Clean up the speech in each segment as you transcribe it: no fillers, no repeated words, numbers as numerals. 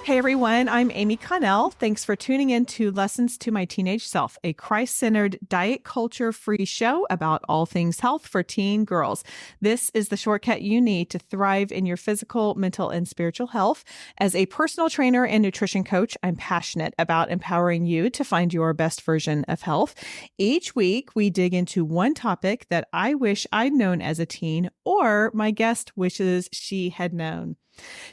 Hey everyone, I'm Amy Connell. Thanks for tuning in to Lessons to My Teenage Self, a Christ-centered, diet culture-free show about all things health for teen girls. This is the shortcut you need to thrive in your physical, mental, and spiritual health. As a personal trainer and nutrition coach, I'm passionate about empowering you to find your best version of health. Each week, we dig into one topic that I wish I'd known as a teen or my guest wishes she had known.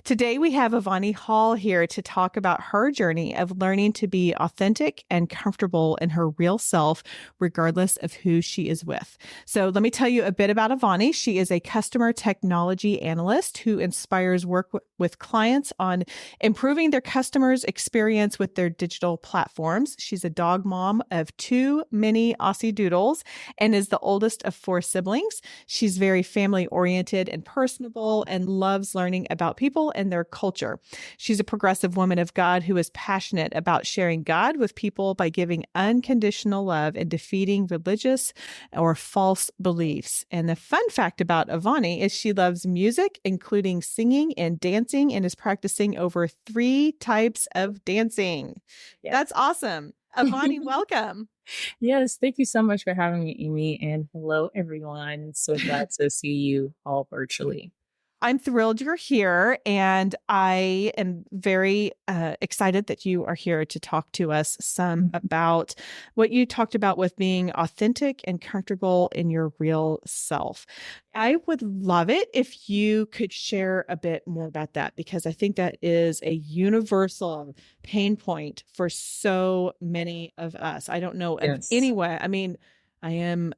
Today, we have Avani Hall here to talk about her journey of learning to be authentic and comfortable in her real self, regardless of who she is with. So let me tell you a bit about Avani. She is a customer technology analyst who inspires work with clients on improving their customers' experience with their digital platforms. She's a dog mom of 2 mini Aussie Doodles and is the oldest of 4 siblings. She's very family oriented and personable and loves learning about people and their culture. She's a progressive woman of God who is passionate about sharing God with people by giving unconditional love and defeating religious or false beliefs. And the fun fact about Avani is she loves music, including singing and dancing, and is practicing over 3 types of dancing. Yes. That's awesome. Avani, welcome. Yes, thank you so much for having me, Amy. And hello, everyone. So glad to see you all virtually. I'm thrilled you're here, and I am very excited that you are here to talk to us some about what you talked about with being authentic and comfortable in your real self. I would love it if you could share a bit more about that, because I think that is a universal pain point for so many of us. I don't know of anyone. I mean, I am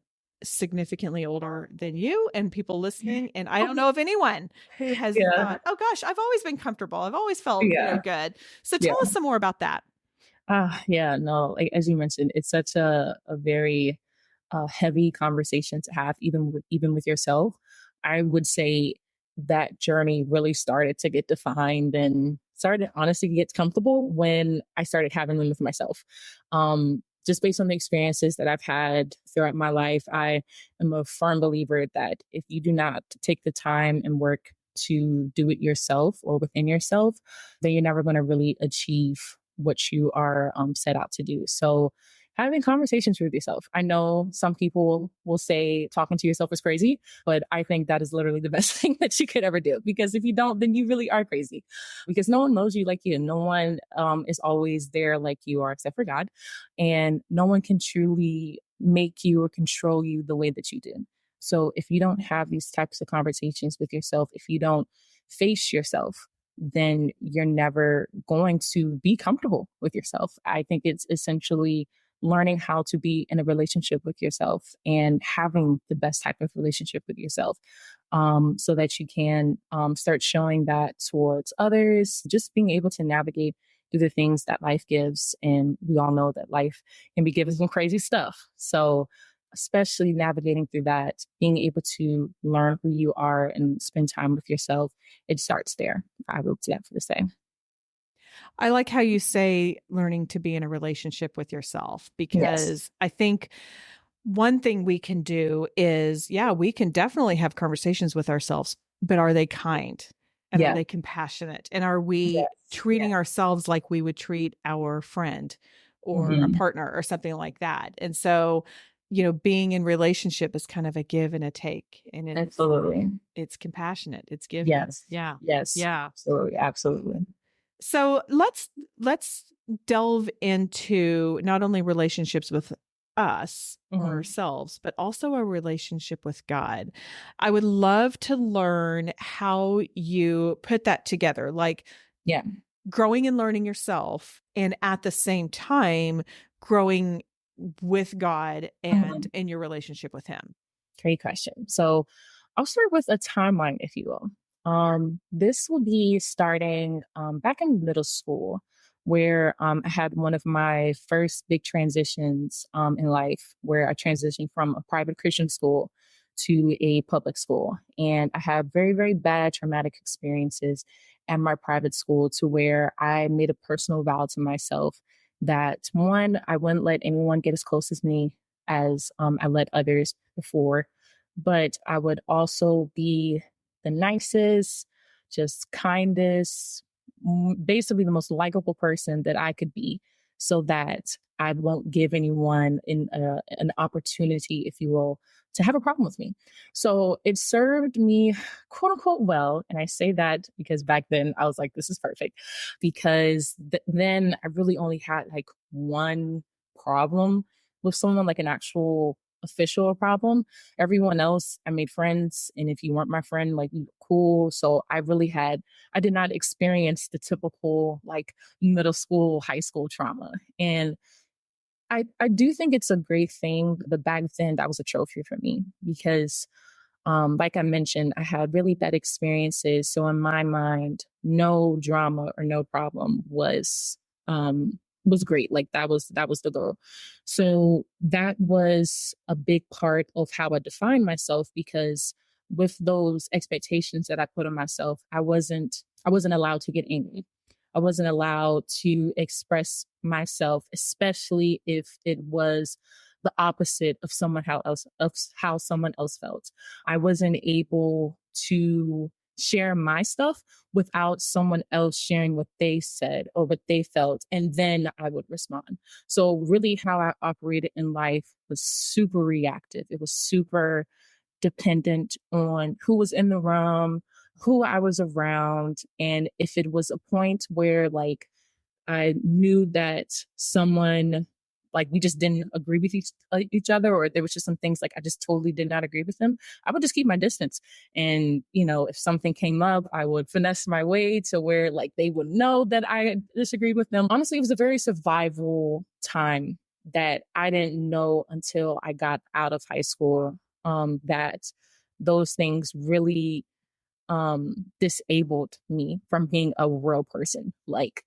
significantly older than you and people listening, and I don't know of anyone who has thought, oh gosh, I've always been comfortable, I've always felt good. So tell us some more about that. Like as you mentioned, it's such a very heavy conversation to have, even with yourself. I would say that journey really started to get defined and started honestly to get comfortable when I started having them with myself. Just based on the experiences that I've had throughout my life, I am a firm believer that if you do not take the time and work to do it yourself or within yourself, then you're never going to really achieve what you are set out to do. So having conversations with yourself. I know some people will say talking to yourself is crazy, but I think that is literally the best thing that you could ever do. Because if you don't, then you really are crazy. Because no one knows you like you. No one is always there like you are, except for God. And no one can truly make you or control you the way that you do. So if you don't have these types of conversations with yourself, if you don't face yourself, then you're never going to be comfortable with yourself. I think it's essentially learning how to be in a relationship with yourself and having the best type of relationship with yourself, so that you can start showing that towards others, just being able to navigate through the things that life gives. And we all know that life can be given some crazy stuff. So especially navigating through that, being able to learn who you are and spend time with yourself, it starts there. I would definitely say. I like how you say learning to be in a relationship with yourself, because I think one thing we can do is, we can definitely have conversations with ourselves, but are they kind? And are they compassionate? And are we treating ourselves like we would treat our friend or a partner or something like that? And so, being in relationship is kind of a give and a take. And Absolutely. It's compassionate. It's giving. Yes. Absolutely. So let's delve into not only relationships with us or ourselves, but also a relationship with God. I would love to learn how you put that together, like growing and learning yourself, and at the same time growing with God and in your relationship with Him. Great question. So I'll start with a timeline, if you will. This will be starting back in middle school, where I had one of my first big transitions in life, where I transitioned from a private Christian school to a public school. And I had very, very bad traumatic experiences at my private school, to where I made a personal vow to myself that, one, I wouldn't let anyone get as close as me as I let others before, but I would also be the nicest, just kindest, basically the most likable person that I could be, so that I won't give anyone an opportunity, if you will, to have a problem with me. So it served me, quote unquote, well. And I say that because back then I was like, this is perfect. Because then I really only had like one problem with someone, like an actual official problem. Everyone else, I made friends. And if you weren't my friend, like, you were cool. So I did not experience the typical like middle school, high school trauma. And I do think it's a great thing, but back then that was a trophy for me because, like I mentioned, I had really bad experiences. So in my mind, no drama or no problem was great. Like that was the goal. So that was a big part of how I defined myself because with those expectations that I put on myself, I wasn't allowed to get angry. I wasn't allowed to express myself, especially if it was the opposite of how someone else felt. I wasn't able to share my stuff without someone else sharing what they said or what they felt, and then I would respond. So really how I operated in life was super reactive. It was super dependent on who was in the room, who I was around, and if it was a point where like I knew that someone, like, we just didn't agree with each other, or there was just some things like I just totally did not agree with them, I would just keep my distance. And, if something came up, I would finesse my way to where like they would know that I disagreed with them. Honestly, it was a very survival time that I didn't know until I got out of high school, that those things really disabled me from being a real person. Like,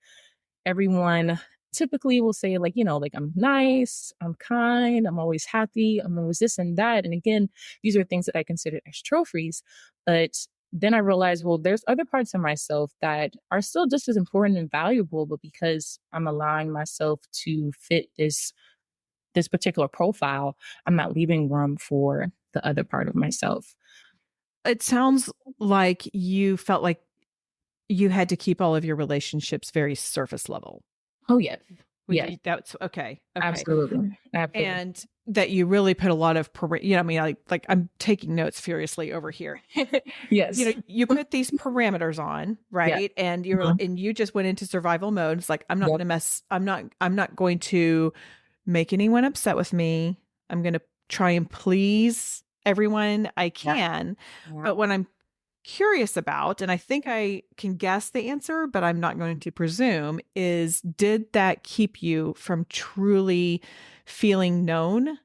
everyone typically will say like, like, I'm nice, I'm kind, I'm always happy, I'm always this and that. And again, these are things that I consider as trophies. But then I realized, well, there's other parts of myself that are still just as important and valuable, but because I'm allowing myself to fit this particular profile, I'm not leaving room for the other part of myself. It sounds like you felt like you had to keep all of your relationships very surface level. Oh, yeah. Yeah, That's okay. Okay. absolutely. Absolutely. And that you really put a lot of, I mean, like I'm taking notes furiously over here. Yes. You put these parameters on, Yeah. right? And Mhm. and you just went into survival mode. It's like, I'm not Yep. going to mess, I'm not going to make anyone upset with me. I'm going to try and please everyone I Yeah. can. Yeah. But when I'm curious about, and I think I can guess the answer, but I'm not going to presume, is did that keep you from truly feeling known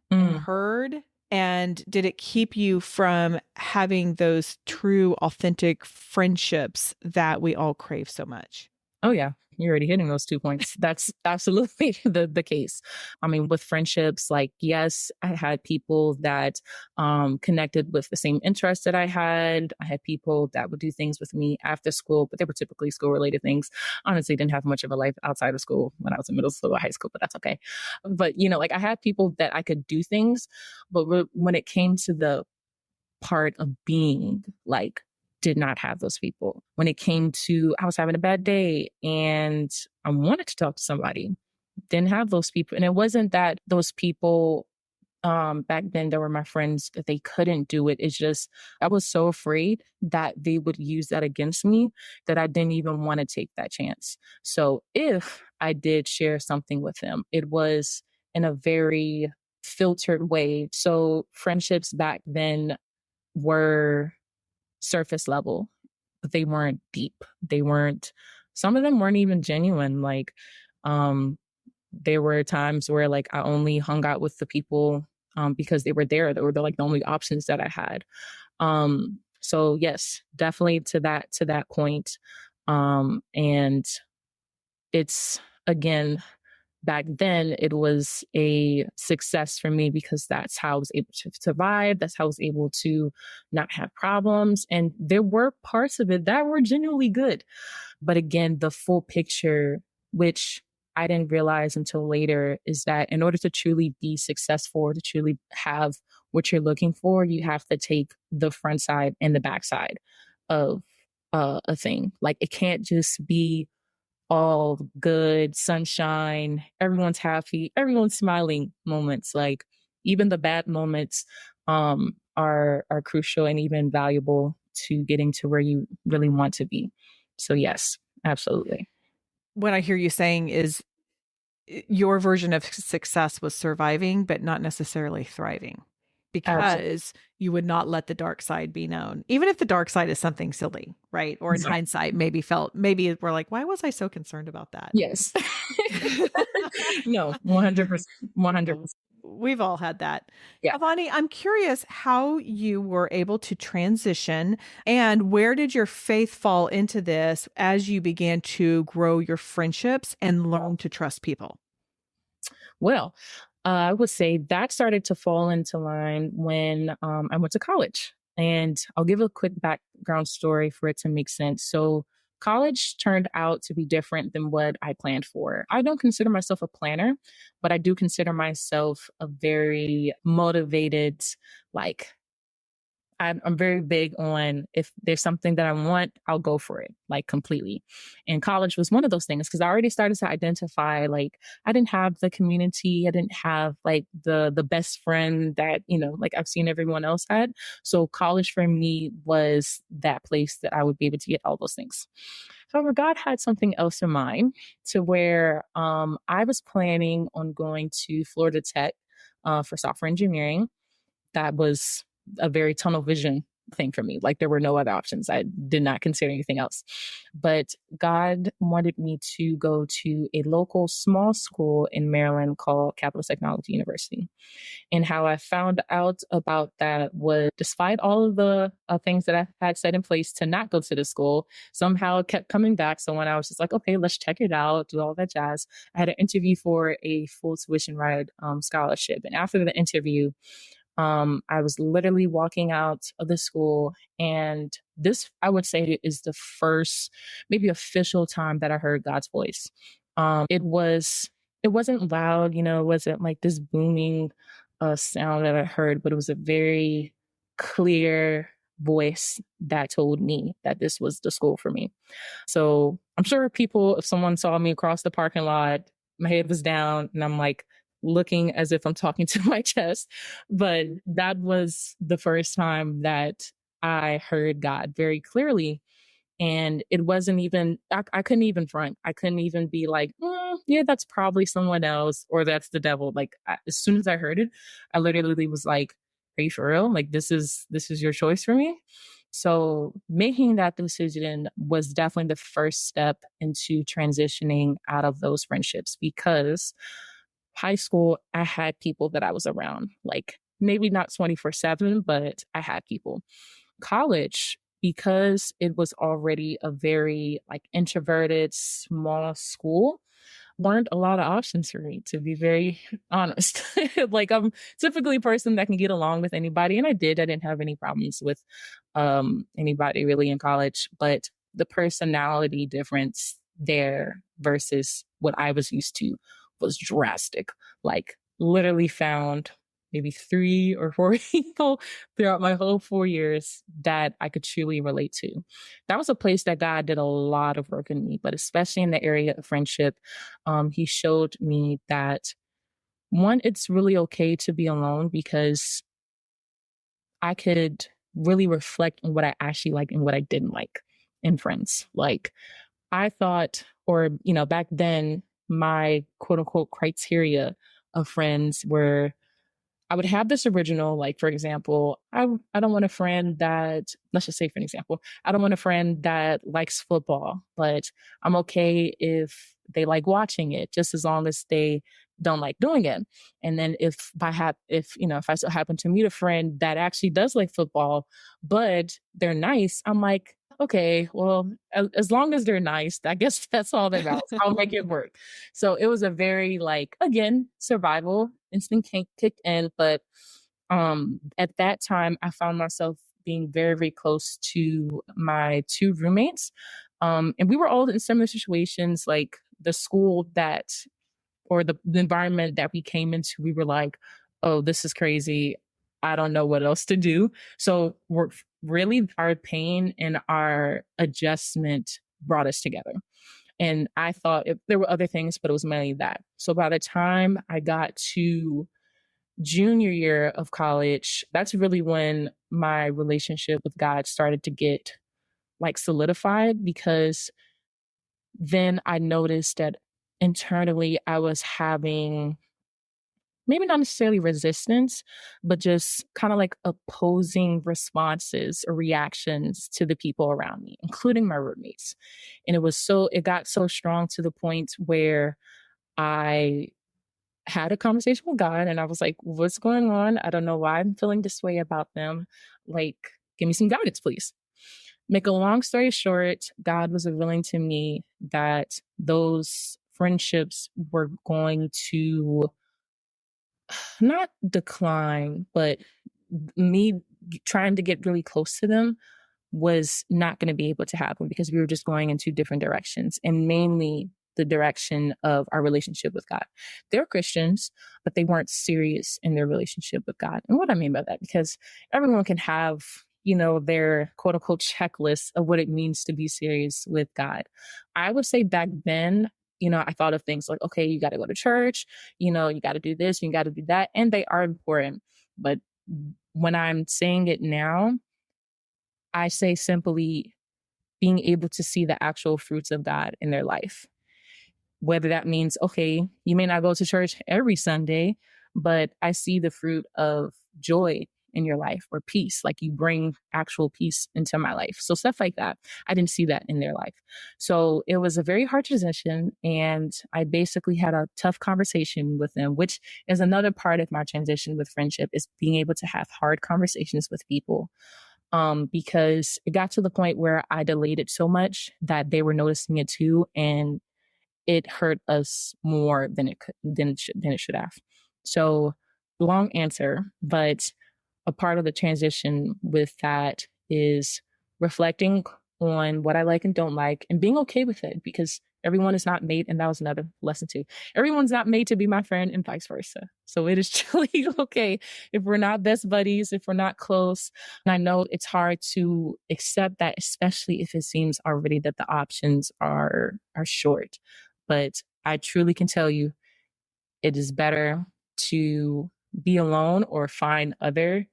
and Mm. heard? And did it keep you from having those true, authentic friendships that we all crave so much? Oh, yeah. You're already hitting those 2 points. That's absolutely the case. I mean, with friendships, like, yes, I had people that connected with the same interests that I had. I had people that would do things with me after school, but they were typically school related things. Honestly, didn't have much of a life outside of school when I was in middle school or high school, but that's okay. But, like, I had people that I could do things, but when it came to the part of being, like, did not have those people. When it came to, I was having a bad day and I wanted to talk to somebody, didn't have those people. And it wasn't that those people back then that were my friends that they couldn't do it. It's just I was so afraid that they would use that against me that I didn't even want to take that chance. So if I did share something with them, it was in a very filtered way. So friendships back then were surface level, but they weren't deep. Some of them weren't even genuine. Like, um, there were times where like I only hung out with the people because they were there. They were like the only options that I had. So yes, definitely to that point. And it's, again, back then it was a success for me because that's how I was able to survive. That's how I was able to not have problems. And there were parts of it that were genuinely good. But again, the full picture, which I didn't realize until later, is that in order to truly be successful, to truly have what you're looking for, you have to take the front side and the back side of a thing. Like it can't just be all good, sunshine, everyone's happy, everyone's smiling moments. Like even the bad moments are crucial and even valuable to getting to where you really want to be. So yes, absolutely. What I hear you saying is your version of success was surviving, but not necessarily thriving, Absolutely. because you would not let the dark side be known, even if the dark side is something silly, right? Or in Exactly. hindsight, maybe we're like, why was I so concerned about that? Yes. No, 100%. 100%. We've all had that. Yeah. Avani, I'm curious how you were able to transition, and where did your faith fall into this as you began to grow your friendships and learn to trust people? Well, I would say that started to fall into line when I went to college. And I'll give a quick background story for it to make sense. So, college turned out to be different than what I planned for. I don't consider myself a planner, but I do consider myself a very motivated, like, I'm very big on if there's something that I want, I'll go for it, like completely. And college was one of those things because I already started to identify like I didn't have the community, I didn't have like the best friend that, like I've seen everyone else had. So college for me was that place that I would be able to get all those things. However, God had something else in mind to where I was planning on going to Florida Tech for software engineering. That was a very tunnel vision thing for me. Like there were no other options. I did not consider anything else. But God wanted me to go to a local small school in Maryland called Capital Technology University. And how I found out about that was despite all of the things that I had set in place to not go to the school, somehow it kept coming back. So when I was just like, okay, let's check it out, do all that jazz, I had an interview for a full tuition ride scholarship. And after the interview, I was literally walking out of the school, and this, I would say, is the first, maybe official time that I heard God's voice. It wasn't loud, it wasn't like this booming sound that I heard, but it was a very clear voice that told me that this was the school for me. So I'm sure people, if someone saw me across the parking lot, my head was down and I'm like looking as if I'm talking to my chest. But that was the first time that I heard God very clearly. And it wasn't even, I couldn't even front. I couldn't even be like, yeah, that's probably someone else or that's the devil. Like as soon as I heard it, I literally was like, are you for real? Like this is your choice for me. So making that decision was definitely the first step into transitioning out of those friendships because high school, I had people that I was around, like maybe not 24/7, but I had people. College, because it was already a very like introverted, small school, weren't a lot of options for me, to be very honest. Like I'm typically a person that can get along with anybody, and I did. I didn't have any problems with anybody really in college, but the personality difference there versus what I was used to was drastic. Like literally found maybe 3 or 4 people throughout my whole 4 years that I could truly relate to. That was a place that God did a lot of work in me, but especially in the area of friendship, he showed me that one, it's really okay to be alone because I could really reflect on what I actually like and what I didn't like in friends. Like I thought, or, back then, my quote unquote criteria of friends were I would have this original, like, for example, I don't want a friend that, let's just say, for an example, I don't want a friend that likes football, but I'm okay if they like watching it, just as long as they don't like doing it. And then if I so happen to meet a friend that actually does like football, but they're nice, I'm like, okay, well, as long as they're nice, I guess that's all that matters. I'll make it work. So it was a very like again survival instinct kicked in, but at that time I found myself being very very close to my two roommates, and we were all in similar situations. Like the school that or the environment that we came into, we were like, oh, this is crazy. I don't know what else to do. So really our pain and our adjustment brought us together. And I thought there were other things, but it was mainly that. So by the time I got to junior year of college, that's really when my relationship with God started to get like solidified, because then I noticed that internally I was having maybe not necessarily resistance, but just kind of like opposing responses or reactions to the people around me, including my roommates. And it got so strong to the point where I had a conversation with God and I was like, what's going on? I don't know why I'm feeling this way about them. Like, give me some guidance, please. Make a long story short, God was revealing to me that those friendships were going to not decline, but me trying to get really close to them was not going to be able to happen because we were just going in two different directions, and mainly the direction of our relationship with God. They're Christians, but they weren't serious in their relationship with God. And what I mean by that, because everyone can have, their quote unquote checklist of what it means to be serious with God. I would say back then, I thought of things like, okay, you got to go to church, you got to do this, you got to do that. And they are important. But when I'm saying it now, I say simply being able to see the actual fruits of God in their life. Whether that means, okay, you may not go to church every Sunday, but I see the fruit of joy in your life, or peace, like you bring actual peace into my life. So stuff like that. I didn't see that in their life. So it was a very hard transition. And I basically had a tough conversation with them, which is another part of my transition with friendship, is being able to have hard conversations with people. Because it got to the point where I delayed it so much that they were noticing it too. And it hurt us more than it should have. So long answer, but a part of the transition with that is reflecting on what I like and don't like and being okay with it, because everyone is not made, and that was another lesson too. Everyone's not made to be my friend and vice versa. So it is truly okay if we're not best buddies, if we're not close. And I know it's hard to accept that, especially if it seems already that the options are short. But I truly can tell you, it is better to be alone or find other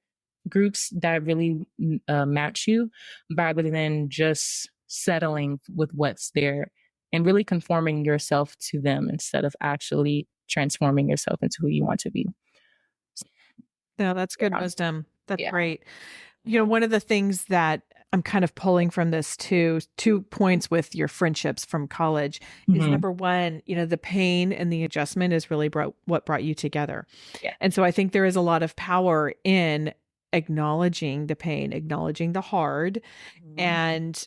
groups that really match you, rather than just settling with what's there and really conforming yourself to them instead of actually transforming yourself into who you want to be. No, that's good wisdom. That's Yeah. great. One of the things that I'm kind of pulling from this too, 2 points with your friendships from college is number one, the pain and the adjustment is really what brought you together. Yeah. And so I think there is a lot of power in acknowledging the pain, acknowledging the hard, and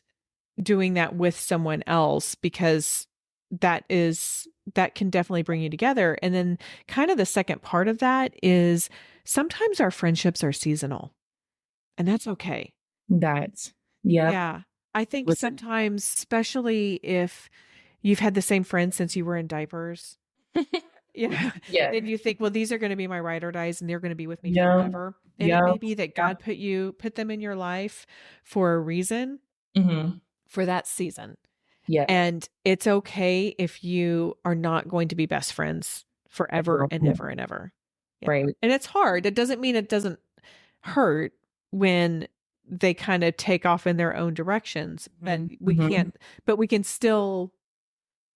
doing that with someone else, because that can definitely bring you together. And then kind of the second part of that is sometimes our friendships are seasonal, and that's okay. Yeah. I think sometimes, especially if you've had the same friend since you were in diapers, Yeah. then you think, well, these are going to be my ride or dies and they're going to be with me forever. And it may be that God put them in your life for a reason, for that season. Yeah. And it's okay if you are not going to be best friends forever and ever and ever. Yeah. Right. And it's hard. It doesn't mean it doesn't hurt when they kind of take off in their own directions, but we can still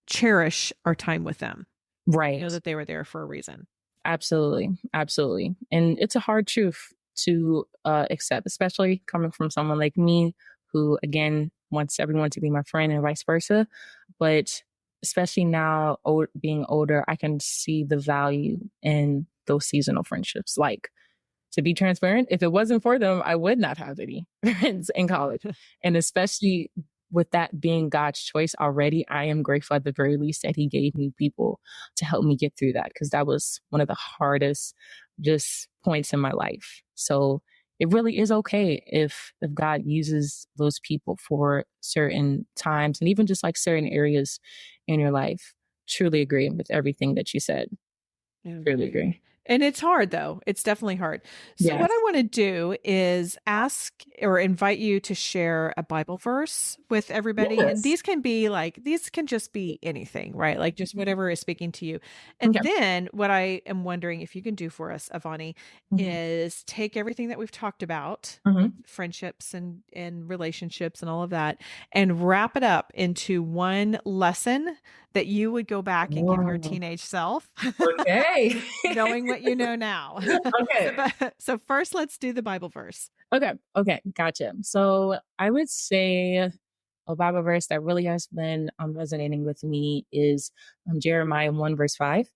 cherish our time with them. Right. Know that they were there for a reason. Absolutely. Absolutely. And it's a hard truth to accept, especially coming from someone like me who, again, wants everyone to be my friend and vice versa. But especially now, being older, I can see the value in those seasonal friendships. Like, to be transparent, if it wasn't for them, I would not have any friends in college. And especially with that being God's choice already, I am grateful at the very least that He gave me people to help me get through that, because that was one of the hardest just points in my life. So it really is okay if God uses those people for certain times and even just like certain areas in your life. Truly agree with everything that you said. Yeah. Truly agree. And it's hard though. It's definitely hard. So what I Yes. want to do is ask or invite you to share a Bible verse with everybody. And Yes. these can just be anything, right? Like just whatever is speaking to you. And Okay. then what I am wondering if you can do for us, Avani, Mhm. is take everything that we've talked about with Mhm. friendships and relationships and all of that and wrap it up into one lesson that you would go back and give your Oh, teenage self. okay. Knowing what you know now. Okay. So first, let's do the Bible verse. Okay. Okay. Gotcha. So I would say a Bible verse that really has been resonating with me is Jeremiah 1, verse 5,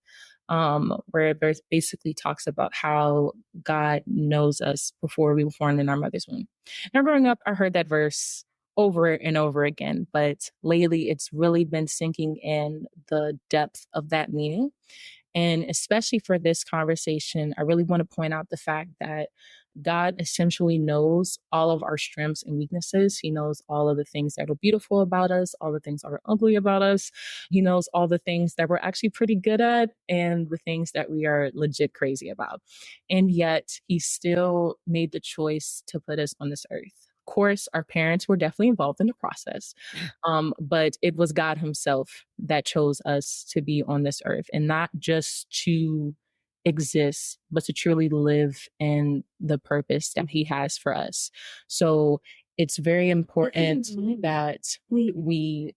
where it basically talks about how God knows us before we were formed in our mother's womb. And growing up, I heard that verse over and over again, but lately it's really been sinking in the depth of that meaning. And especially for this conversation, I really want to point out the fact that God essentially knows all of our strengths and weaknesses. He knows all of the things that are beautiful about us, all the things that are ugly about us. He knows all the things that we're actually pretty good at and the things that we are legit crazy about. And yet, He still made the choice to put us on this earth. Of course, our parents were definitely involved in the process, but it was God Himself that chose us to be on this earth and not just to exist, but to truly live in the purpose that He has for us. So it's very important that we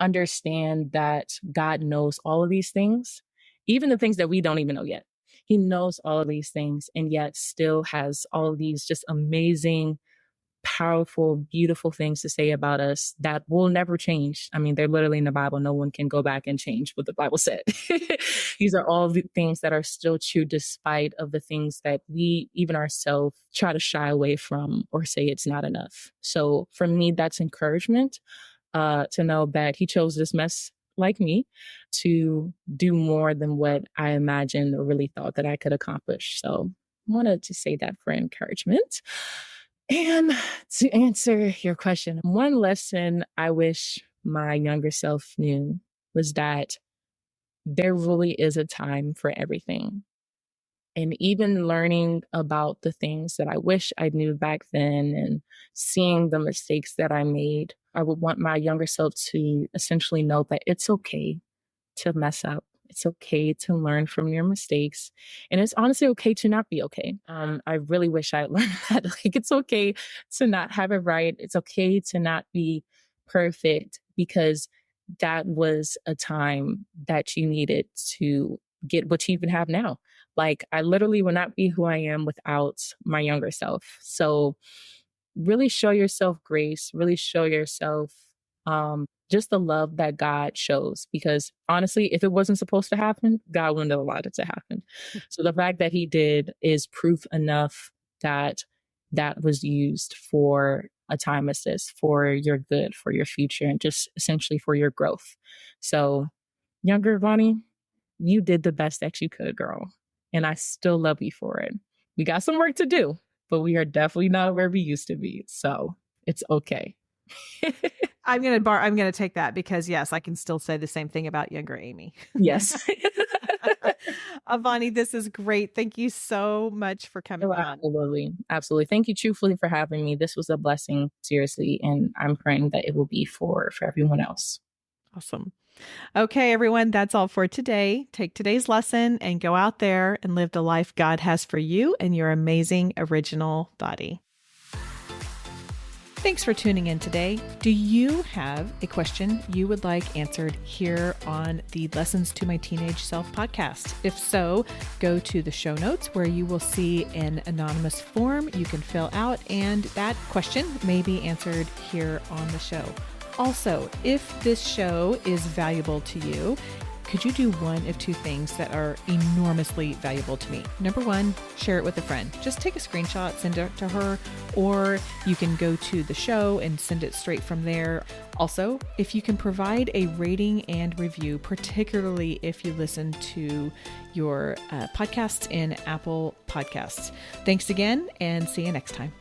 understand that God knows all of these things, even the things that we don't even know yet. He knows all of these things and yet still has all of these just amazing, powerful, beautiful things to say about us that will never change. I mean, they're literally in the Bible. No one can go back and change what the Bible said. These are all the things that are still true despite of the things that we, even ourselves, try to shy away from or say it's not enough. So for me, that's encouragement to know that He chose this mess like me to do more than what I imagined or really thought that I could accomplish. So I wanted to say that for encouragement. And to answer your question, one lesson I wish my younger self knew was that there really is a time for everything. And even learning about the things that I wish I knew back then and seeing the mistakes that I made, I would want my younger self to essentially know that it's okay to mess up. It's okay to learn from your mistakes. And it's honestly okay to not be okay. I really wish I learned that. Like, it's okay to not have it right. It's okay to not be perfect because that was a time that you needed to get what you even have now. Like, I literally would not be who I am without my younger self. So, really show yourself grace, really show yourself just the love that God shows. Because honestly, if it wasn't supposed to happen, God wouldn't have allowed it to happen. So the fact that He did is proof enough that that was used for a time as this, for your good, for your future, and just essentially for your growth. So, younger Vonnie, you did the best that you could, girl. And I still love you for it. We got some work to do, but we are definitely not where we used to be. So it's okay. I'm gonna take that because yes, I can still say the same thing about younger Amy. Yes. Avani, this is great. Thank you so much for coming Oh, on. absolutely. Absolutely. Thank you truthfully for having me. This was a blessing, seriously. And I'm praying that it will be for everyone else. Awesome. Okay, everyone, that's all for today. Take today's lesson and go out there and live the life God has for you and your amazing original body. Thanks for tuning in today. Do you have a question you would like answered here on the Lessons to My Teenage Self podcast? If so, go to the show notes where you will see an anonymous form you can fill out, and that question may be answered here on the show. Also, if this show is valuable to you, could you do one of two things that are enormously valuable to me? Number one, share it with a friend. Just take a screenshot, send it to her, or you can go to the show and send it straight from there. Also, if you can provide a rating and review, particularly if you listen to your podcasts in Apple Podcasts. Thanks again, and see you next time.